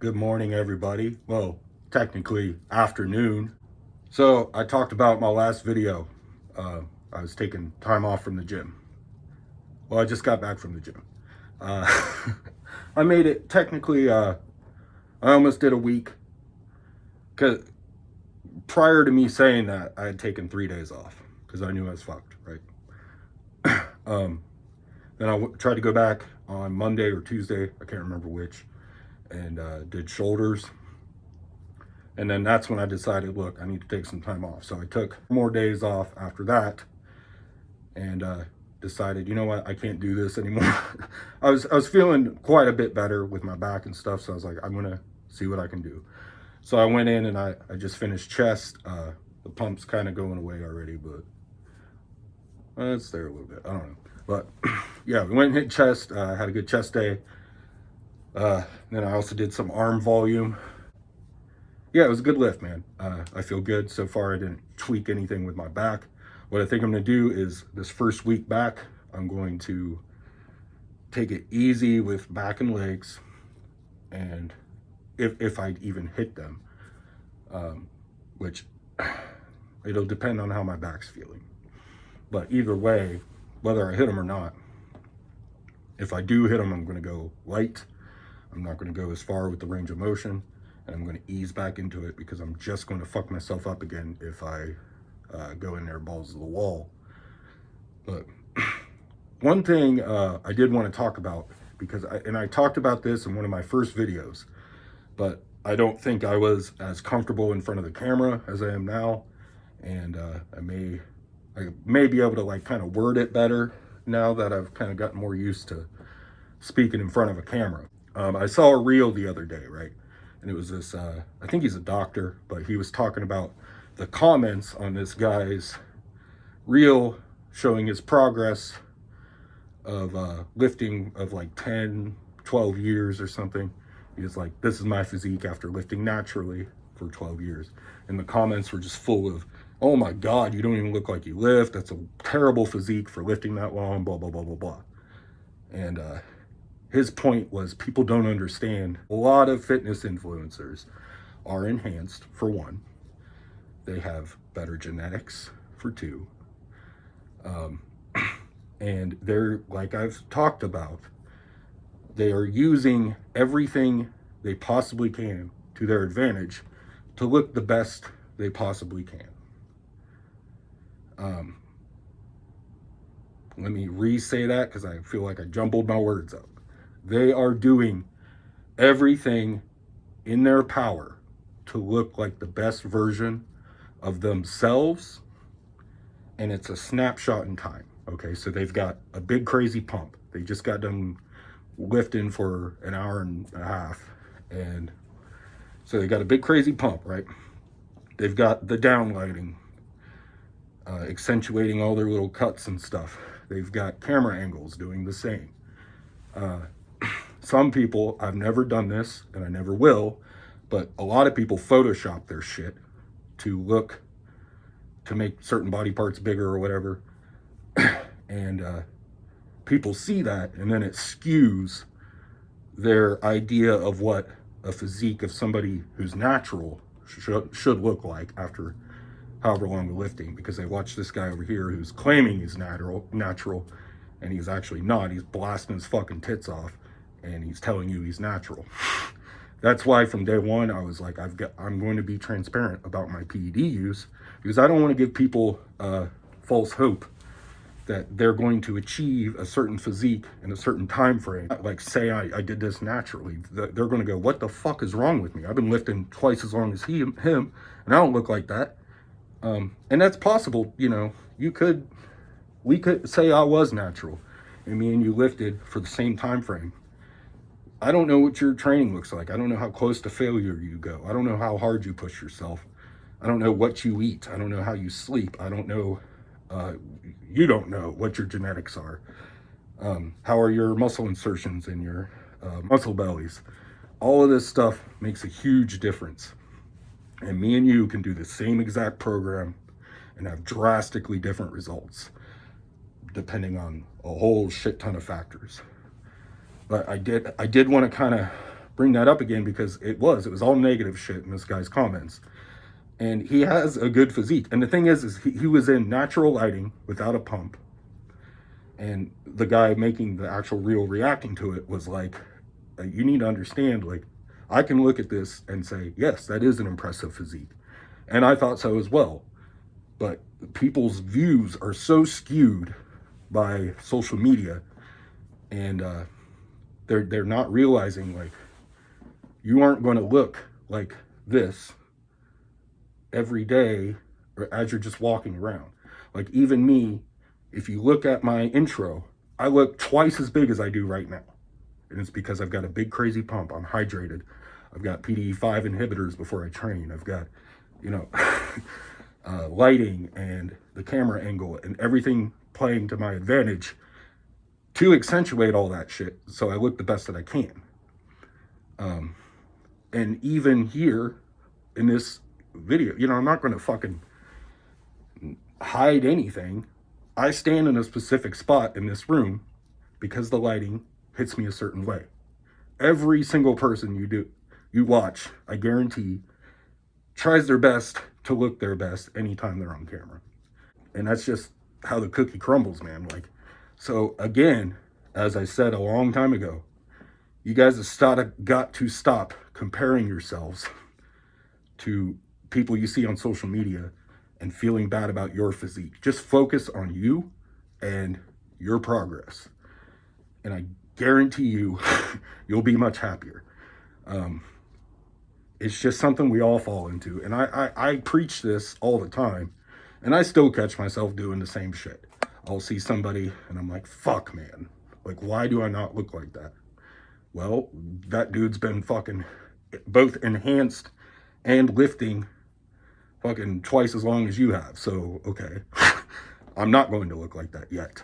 Good morning, everybody. Well, technically afternoon. So I talked about my last video. I was taking time off from the gym. Well, I just got back from the gym. Uh, I made it technically, I almost did a week. Because prior to me saying that, I had taken 3 days off because I knew I was fucked, right? Then tried to go back on Monday or Tuesday, I can't remember which, and did shoulders. And then that's when I decided, look, I need to take some time off. So I took more days off after that and decided, you know what, I can't do this anymore. I was feeling quite a bit better with my back and stuff. So I was like, I'm going to see what I can do. So I went in and I just finished chest. The pump's kind of going away already, but it's there a little bit. I don't know. But yeah, we went and hit chest. Had a good chest day. Then I also did some arm volume. Yeah, it was a good lift, man. I feel good. So far, I didn't tweak anything with my back. What I think I'm going to do is this first week back, I'm going to take it easy with back and legs. And if I even hit them, which it'll depend on how my back's feeling. But either way, whether I hit them or not, if I do hit them, I'm going to go light. I'm not going to go as far with the range of motion. And I'm going to ease back into it because I'm just going to fuck myself up again if I go in there balls to the wall. But one thing I did want to talk about, because I talked about this in one of my first videos, but I don't think I was as comfortable in front of the camera as I am now. And I may be able to like kind of word it better now that I've kind of gotten more used to speaking in front of a camera. I saw a reel the other day, right? And it was this, I think he's a doctor, but he was talking about the comments on this guy's reel showing his progress of lifting of like 10, 12 years or something. He was like, this is my physique after lifting naturally for 12 years. And the comments were just full of, oh my God, you don't even look like you lift. That's a terrible physique for lifting that long, blah, blah, blah, blah, blah. And his point was people don't understand. A lot of fitness influencers are enhanced, for one. They have better genetics, for two. And they're, like I've talked about, they are using everything they possibly can to their advantage to look the best they possibly can. Let me re-say that because I feel like I jumbled my words up. They are doing everything in their power to look like the best version of themselves, and it's a snapshot in time. Okay, so they've got a big crazy pump. They just got done lifting for an hour and a half, and so they got a big crazy pump, right? They've got the downlighting, accentuating all their little cuts and stuff. They've got camera angles doing the same. Some people, I've never done this and I never will, but a lot of people Photoshop their shit to make certain body parts bigger or whatever. And people see that, and then it skews their idea of what a physique of somebody who's natural should look like after however long the lifting, because they watch this guy over here who's claiming he's natural, and he's actually not. He's blasting his fucking tits off, and he's telling you he's natural. That's why from day one, I was like, I'm going to be transparent about my PED use, because I don't want to give people false hope that they're going to achieve a certain physique in a certain time frame. Like, say I did this naturally. They're going to go, what the fuck is wrong with me? I've been lifting twice as long as him, and I don't look like that. And that's possible, you know. We could say I was natural, and me and you lifted for the same time frame. I don't know what your training looks like. I don't know how close to failure you go. I don't know how hard you push yourself. I don't know what you eat. I don't know how you sleep. I don't know, you don't know what your genetics are. How are your muscle insertions in your muscle bellies? All of this stuff makes a huge difference. And me and you can do the same exact program and have drastically different results, depending on a whole shit ton of factors. But I did want to kind of bring that up again because it was all negative shit in this guy's comments. And he has a good physique. And the thing is he was in natural lighting without a pump. And the guy making the actual reel reacting to it was like, you need to understand, like, I can look at this and say, yes, that is an impressive physique. And I thought so as well. But people's views are so skewed by social media, and they're not realizing, like, you aren't going to look like this every day or as you're just walking around. Like, even me, if you look at my intro, I look twice as big as I do right now. And it's because I've got a big crazy pump. I'm hydrated. I've got PDE5 inhibitors before I train. I've got, you know, lighting and the camera angle and everything playing to my advantage to accentuate all that shit so I look the best that I can. And even here in this video, you know, I'm not going to fucking hide anything. I stand in a specific spot in this room because the lighting hits me a certain way. Every single person you watch, I guarantee, tries their best to look their best anytime they're on camera. And that's just how the cookie crumbles, man. Like, so again, as I said a long time ago, you guys have got to stop comparing yourselves to people you see on social media and feeling bad about your physique. Just focus on you and your progress. And I guarantee you, you'll be much happier. It's just something we all fall into. And I preach this all the time, and I still catch myself doing the same shit. I'll see somebody and I'm like, fuck, man. Like, why do I not look like that? Well, that dude's been fucking both enhanced and lifting fucking twice as long as you have. So, okay, I'm not going to look like that yet.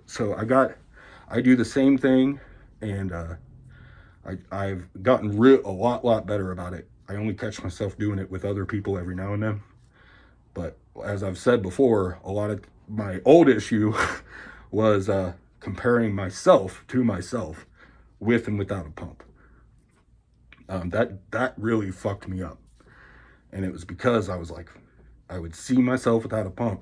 So I do the same thing, and I've gotten a lot better about it. I only catch myself doing it with other people every now and then. But as I've said before, a lot of my old issue was comparing myself to myself with and without a pump. That really fucked me up. And it was because I was like, I would see myself without a pump.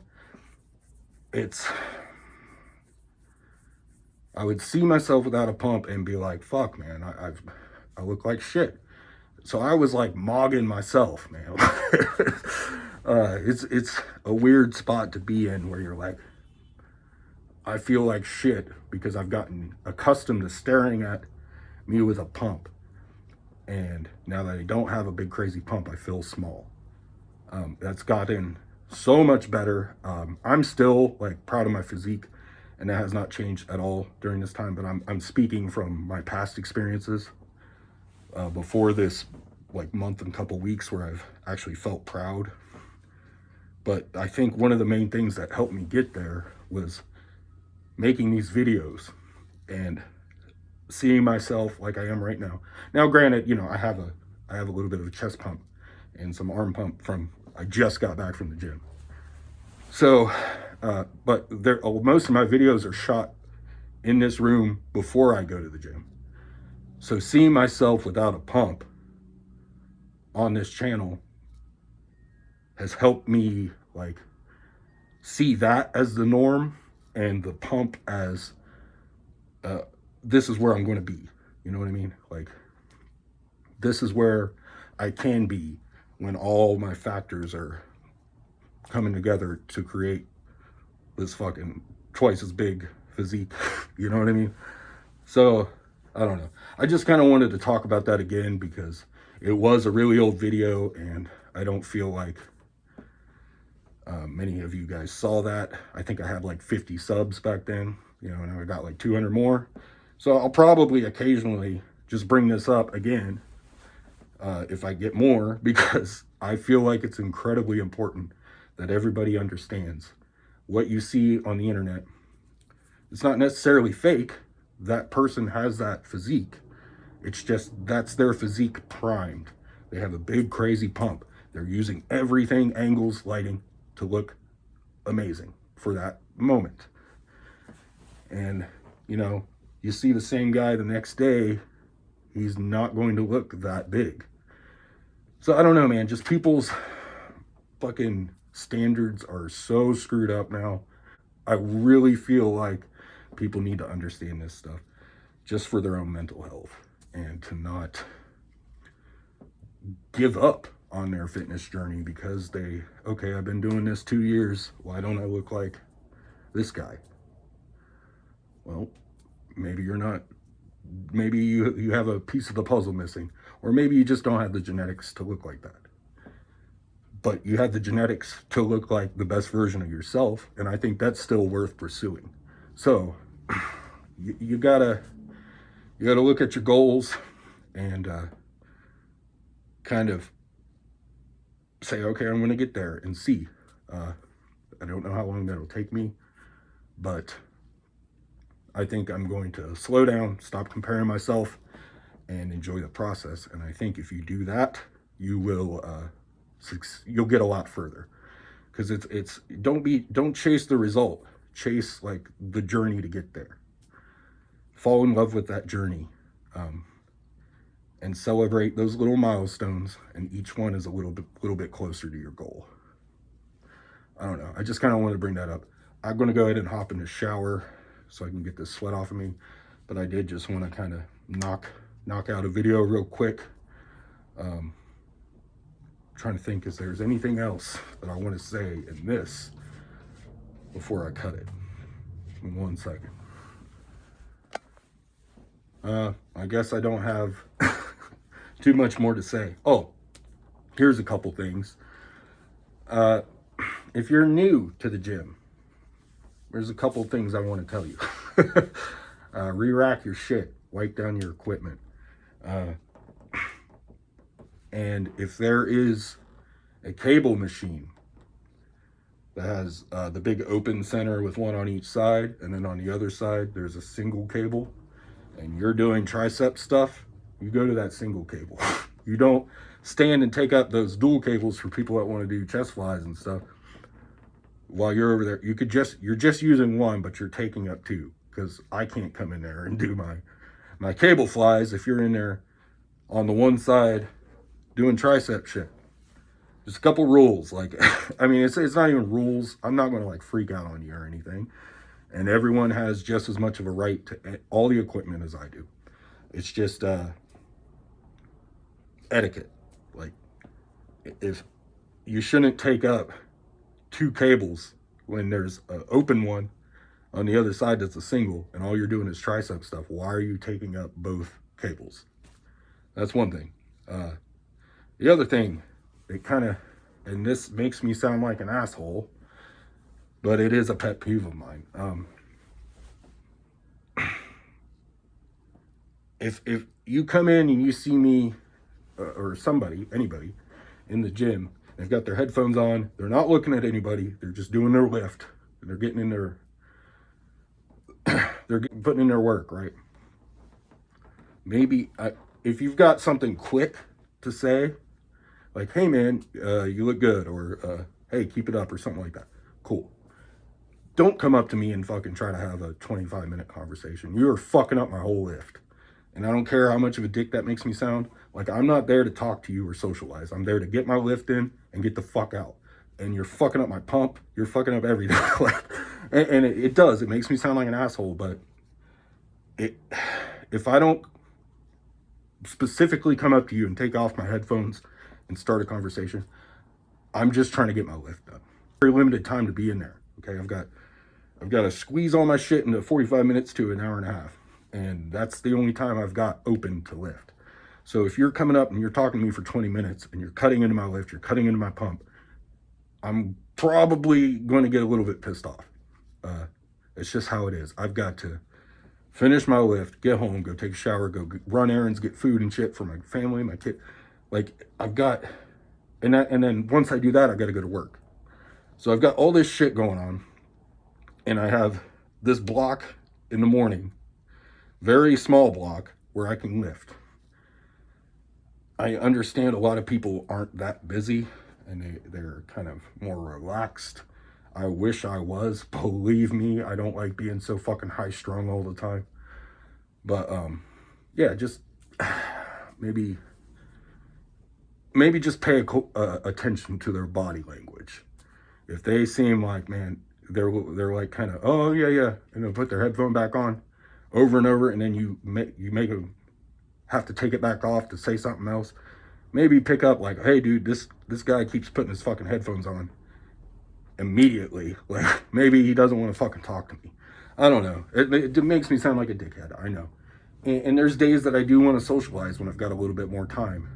I would see myself without a pump and be like, fuck, man, I look like shit. So I was like mogging myself, man. It's a weird spot to be in where you're like, I feel like shit because I've gotten accustomed to staring at me with a pump. And now that I don't have a big crazy pump, I feel small. That's gotten so much better. I'm still like proud of my physique, and that has not changed at all during this time, but I'm speaking from my past experiences before this like month and couple weeks where I've actually felt proud. But I think one of the main things that helped me get there was making these videos and seeing myself like I am right now. Now, granted, you know, I have a little bit of a chest pump and some arm pump from, I just got back from the gym. So, but most of my videos are shot in this room before I go to the gym. So seeing myself without a pump on this channel has helped me like see that as the norm and the pump as this is where I'm going to be. You know what I mean? Like, this is where I can be when all my factors are coming together to create this fucking twice as big physique. You know what I mean? So, I don't know. I just kind of wanted to talk about that again because it was a really old video and I don't feel like many of you guys saw that. I think I had like 50 subs back then, you know, and I got like 200 more. So I'll probably occasionally just bring this up again if I get more, because I feel like it's incredibly important that everybody understands what you see on the internet. It's not necessarily fake. That person has that physique. It's just that's their physique primed. They have a big crazy pump. They're using everything, angles, lighting, to look amazing for that moment. And, you know, you see the same guy the next day He's not going to look that big. So I don't know, man. Just people's fucking standards are so screwed up now. I really feel like people need to understand this stuff just for their own mental health, and to not give up on their fitness journey because okay, I've been doing this 2 years. Why don't I look like this guy? Well, maybe you're not. Maybe you have a piece of the puzzle missing, or maybe you just don't have the genetics to look like that. But you have the genetics to look like the best version of yourself, and I think that's still worth pursuing. So you gotta look at your goals and kind of say, okay, I'm gonna get there and see. I don't know how long that'll take me, but I think I'm going to slow down, stop comparing myself, and enjoy the process. And I think if you do that, you will you'll get a lot further, because don't chase the result, chase like the journey to get there. Fall in love with that journey, and celebrate those little milestones, and each one is a little bit closer to your goal. I don't know, I just kind of wanted to bring that up. I'm going to go ahead and hop in the shower so I can get this sweat off of me, but I did just want to kind of knock out a video real quick. Trying to think if there's anything else that I want to say in this before I cut it. In 1 second. I guess I don't have too much more to say. Oh, here's a couple things. If you're new to the gym, there's a couple things I want to tell you. Re-rack your shit, wipe down your equipment. And if there is a cable machine that has the big open center with one on each side, and then on the other side there's a single cable, and you're doing tricep stuff, you go to that single cable. You don't stand and take up those dual cables for people that want to do chest flies and stuff while you're over there. You're just using one, but you're taking up two, because I can't come in there and do my cable flies if you're in there on the one side doing tricep shit. Just a couple rules. Like, I mean, it's not even rules. I'm not going to like freak out on you or anything. And everyone has just as much of a right to all the equipment as I do. It's just etiquette. Like, if you shouldn't take up two cables when there's an open one on the other side that's a single, and all you're doing is tricep stuff. Why are you taking up both cables? That's one thing. The other thing, it kind of, and this makes me sound like an asshole, but it is a pet peeve of mine. If you come in and you see me or anybody in the gym, they've got their headphones on, they're not looking at anybody, they're just doing their lift, and they're getting in their, putting in their work, right? Maybe if you've got something quick to say, like, hey man, you look good, or hey, keep it up, or something like that, cool. Don't come up to me and fucking try to have a 25-minute conversation. You are fucking up my whole lift. And I don't care how much of a dick that makes me sound. Like, I'm not there to talk to you or socialize. I'm there to get my lift in and get the fuck out. And you're fucking up my pump. You're fucking up everything. and it does. It makes me sound like an asshole. But if I don't specifically come up to you and take off my headphones and start a conversation, I'm just trying to get my lift done. Very limited time to be in there. Okay, I've got to squeeze all my shit into 45 minutes to an hour and a half. And that's the only time I've got open to lift. So if you're coming up and you're talking to me for 20 minutes and you're cutting into my lift, you're cutting into my pump, I'm probably going to get a little bit pissed off. It's just how it is. I've got to finish my lift, get home, go take a shower, go run errands, get food and shit for my family, my kid. Like, I've got, and then once I do that, I got to go to work. So I've got all this shit going on, and I have this block in the morning, very small block, where I can lift. I understand a lot of people aren't that busy, and they're kind of more relaxed. I wish I was. Believe me, I don't like being so fucking high strung all the time. But yeah, just maybe just pay attention to their body language. If they seem like, man, they're like kind of, oh yeah, and they'll put their headphone back on over and over, and then you make them have to take it back off to say something else. Maybe pick up like, hey dude, this guy keeps putting his fucking headphones on immediately. Like, maybe he doesn't want to fucking talk to me. I don't know. It makes me sound like a dickhead, I know. And there's days that I do want to socialize when I've got a little bit more time.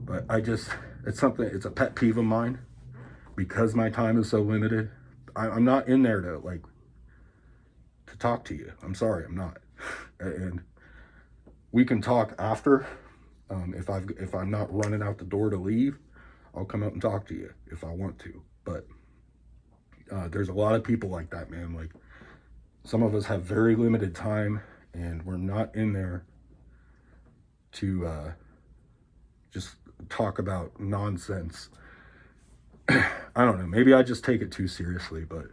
But it's a pet peeve of mine. Because my time is so limited, I'm not in there to talk to you. I'm sorry, I'm not. And we can talk after. If I'm not running out the door to leave, I'll come up and talk to you if I want to. But there's a lot of people like that, man. Like, some of us have very limited time, and we're not in there to just talk about nonsense. I don't know. Maybe I just take it too seriously, but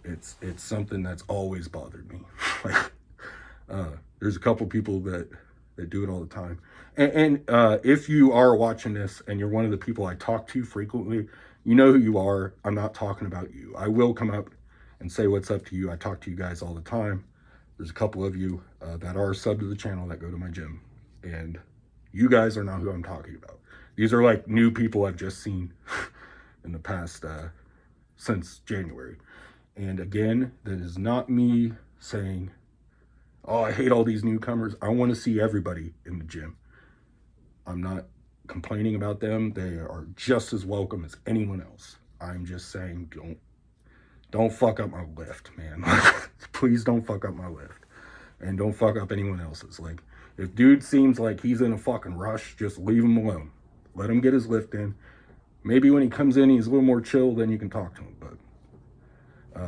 it's something that's always bothered me. Like, there's a couple people that do it all the time. And if you are watching this and you're one of the people I talk to frequently, you know who you are. I'm not talking about you. I will come up and say what's up to you. I talk to you guys all the time. There's a couple of you that are sub to the channel that go to my gym, and you guys are not who I'm talking about. These are like new people I've just seen in the past since January. And again, that is not me saying, oh, I hate all these newcomers. I want to see everybody in the gym. I'm not complaining about them. They are just as welcome as anyone else. I'm just saying, don't fuck up my lift, man. Please don't fuck up my lift. And don't fuck up anyone else's. Like, if dude seems like he's in a fucking rush, just leave him alone. Let him get his lift in. Maybe when he comes in, he's a little more chill, then you can talk to him. But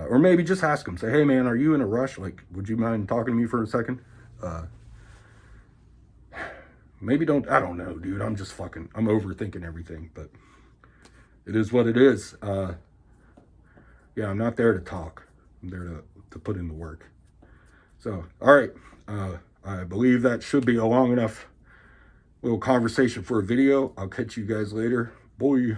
or maybe just ask him, say, hey man, are you in a rush? Like, would you mind talking to me for a second? Maybe don't, I don't know, dude. I'm overthinking everything, but it is what it is. Yeah, I'm not there to talk. I'm there to put in the work. So, all right. I believe that should be a long enough little conversation for a video. I'll catch you guys later. Boy.